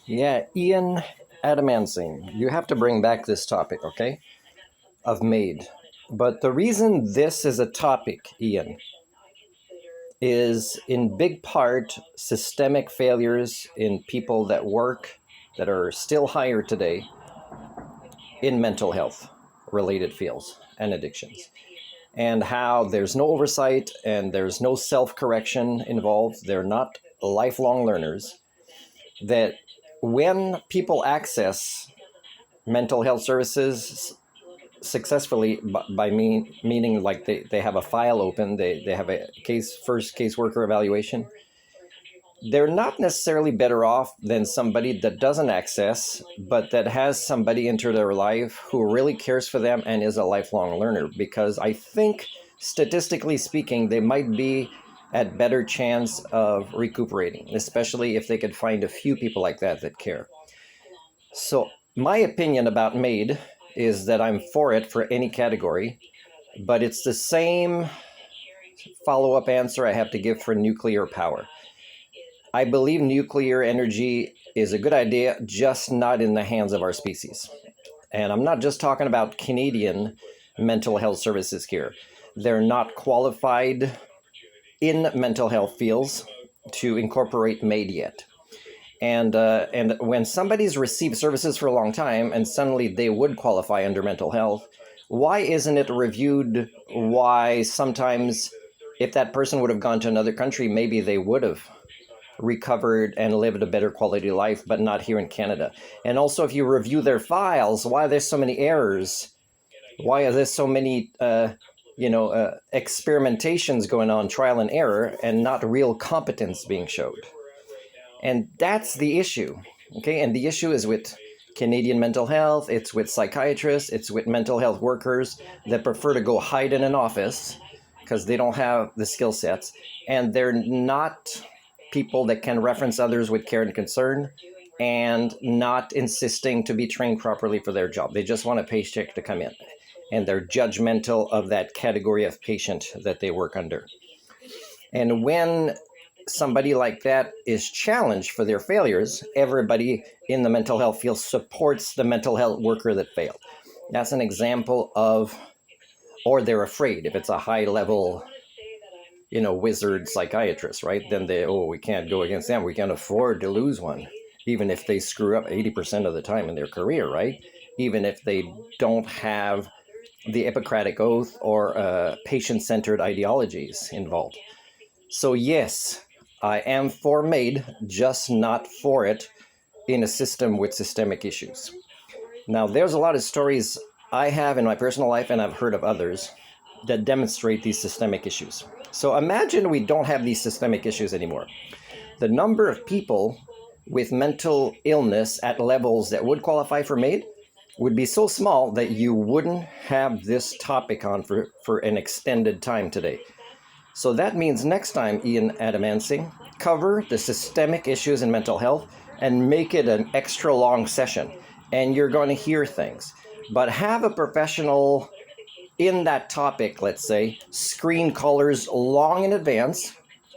Yeah, Ian Adamansing, you have to bring back this topic, okay, of MAID. But the reason this is a topic, Ian, is in big part systemic failures in people that work that are still hired today in mental health related fields and addictions, and how there's no oversight and there's no self correction involved. They're not lifelong learners. That when people access mental health services successfully meaning like they have a file open, they have a first caseworker evaluation, they're not necessarily better off than somebody that doesn't access but that has somebody enter their life who really cares for them and is a lifelong learner, because I think statistically speaking they might be at better chance of recuperating, especially if they could find a few people like that care. So my opinion about MAID is that I'm for it for any category, but it's the same follow-up answer I have to give for nuclear power. I believe nuclear energy is a good idea, just not in the hands of our species. And I'm not just talking about Canadian mental health services here. They're not qualified in mental health fields to incorporate MAID yet. And when somebody's received services for a long time and suddenly they would qualify under mental health, why isn't it reviewed? Why sometimes, if that person would have gone to another country, maybe they would have recovered and lived a better quality of life, but not here in Canada. And also, if you review their files, why are there so many errors? Why are there so many experimentations going on, trial and error, and not real competence being showed? And that's the issue. Okay, and the issue is with Canadian mental health, it's with psychiatrists, it's with mental health workers that prefer to go hide in an office because they don't have the skill sets, and they're not people that can reference others with care and concern, and not insisting to be trained properly for their job. They just want a paycheck to come in, and they're judgmental of that category of patient that they work under. And when somebody like that is challenged for their failures, everybody in the mental health field supports the mental health worker that failed. That's an example of, or they're afraid if it's a high level, wizard psychiatrist, right? Then we can't go against them. We can't afford to lose one, even if they screw up 80% of the time in their career, right? Even if they don't have the Hippocratic Oath or patient-centered ideologies involved. So yes, I am for MAID, just not for it in a system with systemic issues. Now, there's a lot of stories I have in my personal life, and I've heard of others, that demonstrate these systemic issues. So imagine we don't have these systemic issues anymore. The number of people with mental illness at levels that would qualify for MAID would be so small that you wouldn't have this topic on for an extended time today. So that means next time, Ian Adamansing, cover the systemic issues in mental health and make it an extra long session. And you're going to hear things. But have a professional in that topic, let's say, screen callers long in advance.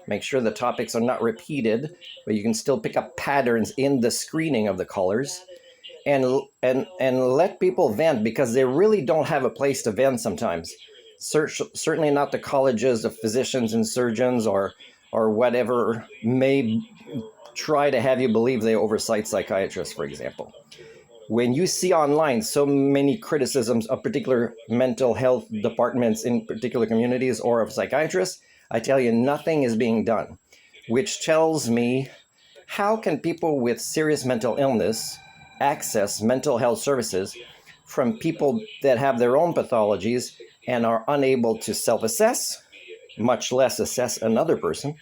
Make sure the topics are not repeated, but you can still pick up patterns in the screening of the callers. And let people vent, because they really don't have a place to vent sometimes. Certainly not the colleges of physicians and surgeons or whatever may try to have you believe they oversight psychiatrists, for example. When you see online so many criticisms of particular mental health departments in particular communities or of psychiatrists, I tell you, nothing is being done, which tells me, how can people with serious mental illness access mental health services from people that have their own pathologies and are unable to self-assess, much less assess another person,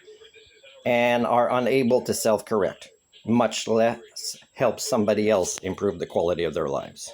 and are unable to self-correct, much less help somebody else improve the quality of their lives?